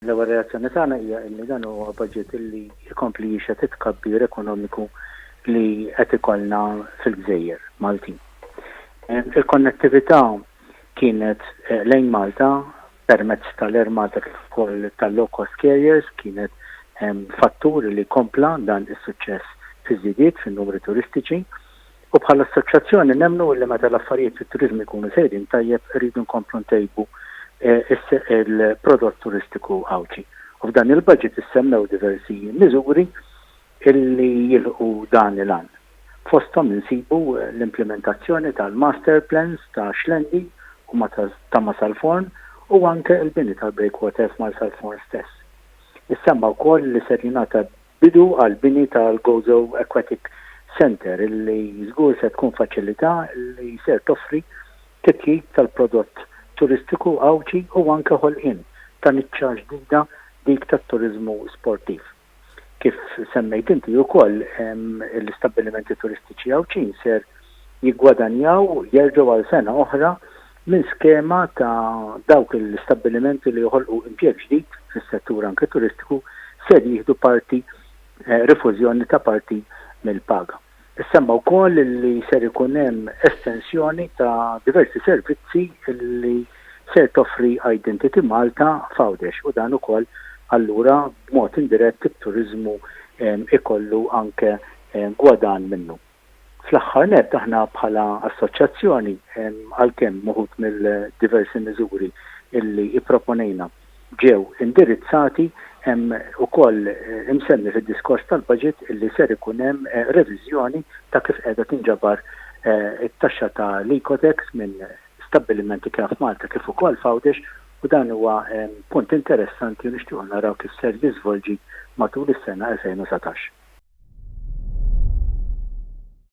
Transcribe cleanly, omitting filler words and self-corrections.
L-ewwel reazzjoni tagħna hija li dan huwa budget li jkompli jixed it-tkabbir ekonomiku li qed ikollna fil-Gżejjer Maltin. Il-konnettività kienet lejn Malta permezz tal-Air Malta kif ukoll tal-low cost carriers kienet fattur li kompla dan is-suċċess fiż-żidiet fin-numri turistiċi u bħala assoċjazzjoni nemmnu li meta l-affarijiet fit-turiżmu jkunu sejrin tajjeb iridu nkomplu ntejbu il-prodott turistiku Awċi. U f'dan il-budget issemmew diversi miżuri illi jilħu dan il-għan. Fosthom insibu l-implementazzjoni tal-master plans ta' Xlendi u ta' Masalforn u anke il-bini tal-breakwater f'Masalforn stess. Issemma wkoll li ser jingħata bidu għal-bini tal-Gozo Aquatic Center illi żgur se tkun faċilità li ser toffri titjib tal-prodott turistiku Awċi u anke ħolqien ta' niċċa ġdida dik tat-turiżmu sportiv. Kif semmejt inti wkoll l-istabbilimenti turistiċi Awċin ser jiggwadanjaw jerġgħu għal sena oħra minn skema ta' dawk l-istabbilimenti li joħolqu impjeg ġdid fis-settur anke turistiku ser jieħdu parti rifużjoni ta' parti mill-paga. Issemma wkoll li ser ikun hemm estensjoni ta' diversi servizzi li ser toffri Identity Malta f'Għawdex u dan ukoll allura b'mod indirett it-turiżmu ikollu anke gwadan minnu. Fl-aħħar nett aħna bħala assoċjazzjoni għalkemm moħud mill-diversi miżuri illi ipproponejna ġew indirizzati hemm ukoll imsemmi fid-diskors tal-budget illi ser ikun hemm reviżjoni ta' kif qiegħda tinġabar it-taxxa ta' l-Ecotex minn stabbilimenti kif Malta kif ukoll f'Għawdex u dan huwa punt interessanti u nixtiequ naraw kif ser jiżvolġi matul is-sena 2017.